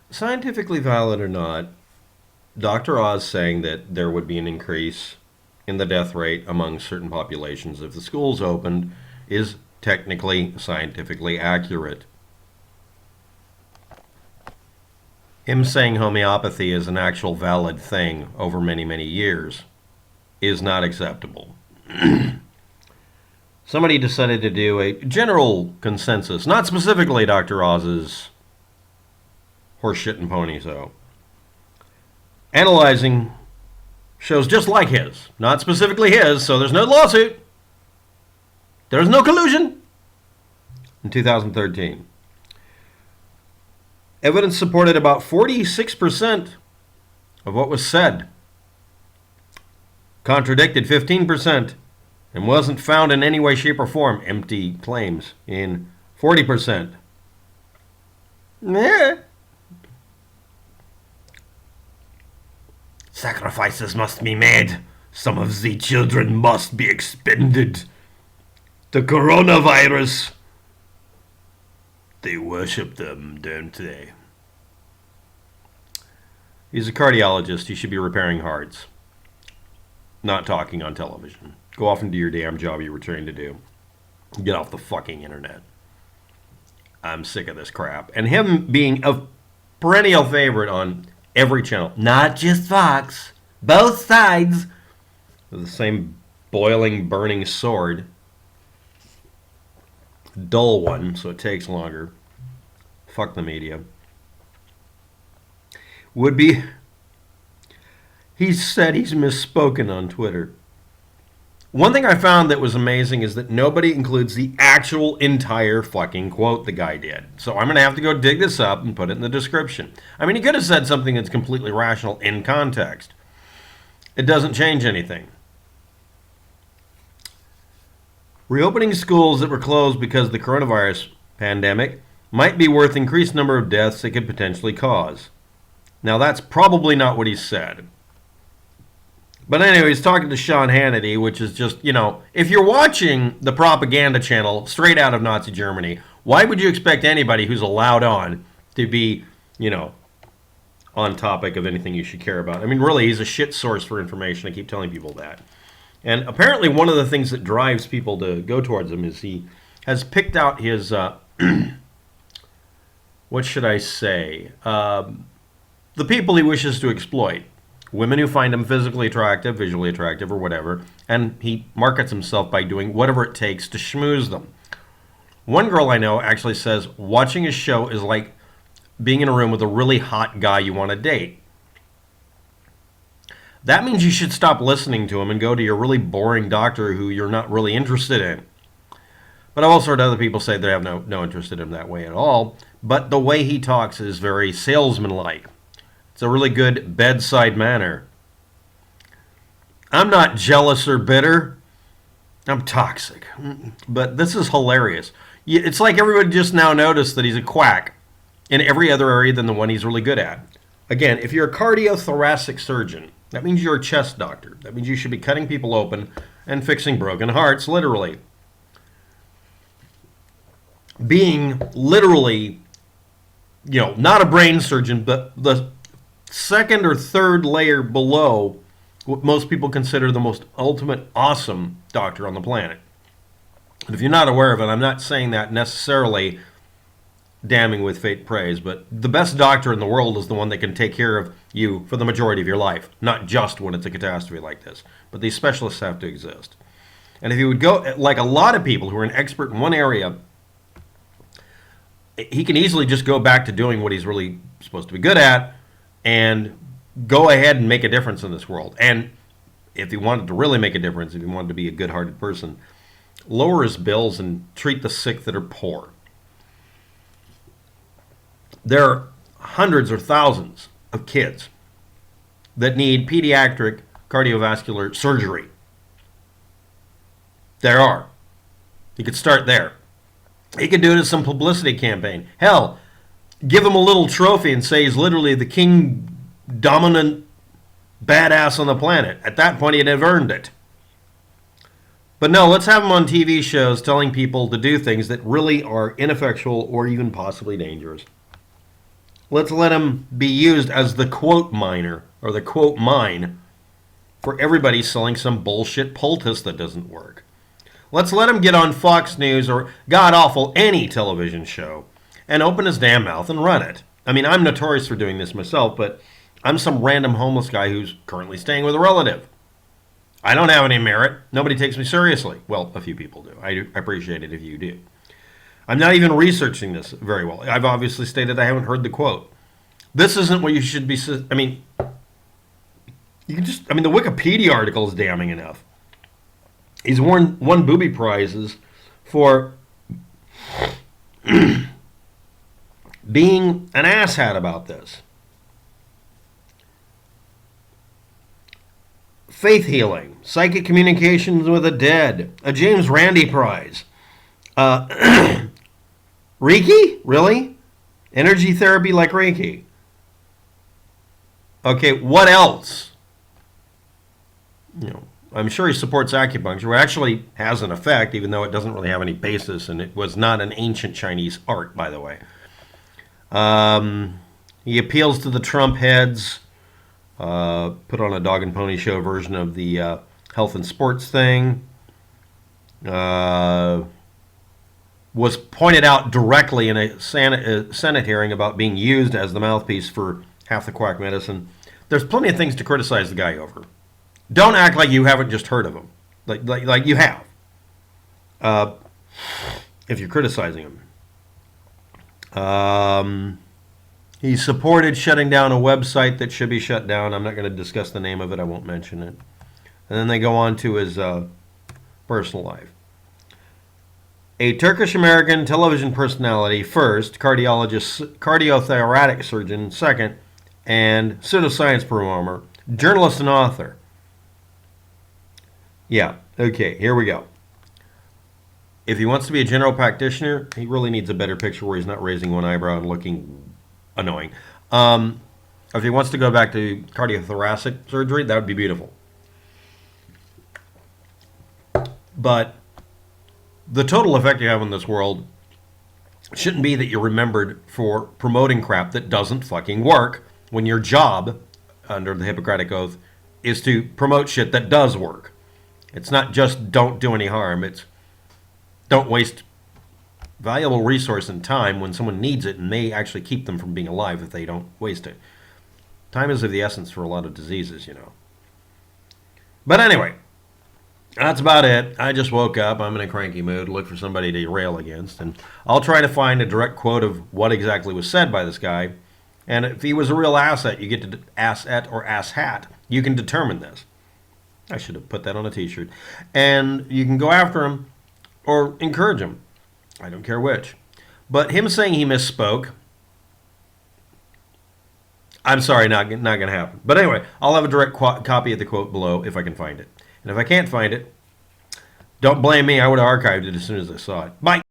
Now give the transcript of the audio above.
Scientifically valid or not, Dr. Oz saying that there would be an increase in the death rate among certain populations if the schools opened is technically scientifically accurate. Him saying homeopathy is an actual valid thing over many, many years is not acceptable. Somebody decided to do a general consensus, not specifically Dr. Oz's horseshit and pony show, analyzing shows just like his, not specifically his, so there's no lawsuit, there's no collusion, in 2013. Evidence supported about 46% of what was said, contradicted 15%, and wasn't found in any way, shape, or form empty claims in 40%. Meh. Sacrifices must be made. Some of the children must be expended. The coronavirus. They worship them, don't they? He's a cardiologist. He should be repairing hearts, not talking on television. Go off and do your damn job you were trained to do. Get off the fucking internet. I'm sick of this crap. And him being a perennial favorite on every channel, not just Fox, both sides, with the same boiling, burning sword. Dull one, so it takes longer. Fuck the media. Would be. He said he's misspoken on Twitter. One thing I found that was amazing is that nobody includes the actual entire fucking quote the guy did. So I'm going to have to go dig this up and put it in the description. I mean, he could have said something that's completely rational in context. It doesn't change anything. Reopening schools that were closed because of the coronavirus pandemic might be worth increased number of deaths it could potentially cause. Now, that's probably not what he said. But anyway, he's talking to Sean Hannity, which is just, if you're watching the propaganda channel straight out of Nazi Germany, why would you expect anybody who's allowed on to be, on topic of anything you should care about? I mean, really, he's a shit source for information. I keep telling people that. And apparently one of the things that drives people to go towards him is he has picked out his, what should I say, the people he wishes to exploit. Women who find him physically attractive, visually attractive, or whatever, and he markets himself by doing whatever it takes to schmooze them. One girl I know actually says watching his show is like being in a room with a really hot guy you want to date. That means you should stop listening to him and go to your really boring doctor who you're not really interested in. But I've also heard other people say they have no interest in him that way at all. But the way he talks is very salesman-like. It's a really good bedside manner. I'm not jealous or bitter. I'm toxic. But this is hilarious. It's like everybody just now noticed that he's a quack in every other area than the one he's really good at. Again, if you're a cardiothoracic surgeon, that means you're a chest doctor. That means you should be cutting people open and fixing broken hearts, literally. Being literally, not a brain surgeon, but the second or third layer below what most people consider the most ultimate awesome doctor on the planet. And if you're not aware of it, I'm not saying that necessarily damning with fake praise, but the best doctor in the world is the one that can take care of you for the majority of your life, not just when it's a catastrophe like this. But these specialists have to exist. And if you would go, like a lot of people who are an expert in one area, he can easily just go back to doing what he's really supposed to be good at and go ahead and make a difference in this world. And if he wanted to really make a difference, if he wanted to be a good-hearted person, lower his bills and treat the sick that are poor. There are hundreds or thousands of kids that need pediatric cardiovascular surgery. There are. You could start there. He could do it as some publicity campaign. Hell, give him a little trophy and say he's literally the king dominant badass on the planet. At that point, he'd have earned it. But no, let's have him on TV shows telling people to do things that really are ineffectual or even possibly dangerous. Let's let him be used as the quote miner or the quote mine for everybody selling some bullshit poultice that doesn't work. Let's let him get on Fox News or god awful any television show and open his damn mouth and run it. I mean, I'm notorious for doing this myself, but I'm some random homeless guy who's currently staying with a relative. I don't have any merit. Nobody takes me seriously. Well, a few people do. I appreciate it if you do. I'm not even researching this very well. I've obviously stated I haven't heard the quote. This isn't what you should be. I mean, you can just. I mean, the Wikipedia article is damning enough. He's won booby prizes for being an asshat about this. Faith healing, psychic communications with the dead, a James Randi Prize. Reiki? Really? Energy therapy like Reiki. Okay, what else? I'm sure he supports acupuncture. It actually has an effect, even though it doesn't really have any basis, and it was not an ancient Chinese art, by the way. He appeals to the Trump heads. Put on a dog and pony show version of the health and sports thing. Was pointed out directly in a Senate hearing about being used as the mouthpiece for half the quack medicine. There's plenty of things to criticize the guy over. Don't act like you haven't just heard of him, like you have. If you're criticizing him. He supported shutting down a website that should be shut down. I'm not going to discuss the name of it. I won't mention it. And then they go on to his personal life. A Turkish-American television personality first, cardiologist, cardiothoracic surgeon second, and pseudoscience performer, journalist and author. Yeah, okay, here we go. If he wants to be a general practitioner, he really needs a better picture where he's not raising one eyebrow and looking annoying. If he wants to go back to cardiothoracic surgery, that would be beautiful. But the total effect you have in this world shouldn't be that you're remembered for promoting crap that doesn't fucking work when your job, under the Hippocratic Oath, is to promote shit that does work. It's not just don't do any harm. It's don't waste valuable resource and time when someone needs it and may actually keep them from being alive if they don't waste it. Time is of the essence for a lot of diseases, But anyway, that's about it. I just woke up. I'm in a cranky mood. Look for somebody to rail against. And I'll try to find a direct quote of what exactly was said by this guy. And if he was a real asset, you get to asset or asshat. You can determine this. I should have put that on a t-shirt. And you can go after him or encourage him. I don't care which. But him saying he misspoke, I'm sorry, not going to happen. But anyway, I'll have a direct copy of the quote below if I can find it. And if I can't find it, don't blame me. I would have archived it as soon as I saw it. Bye.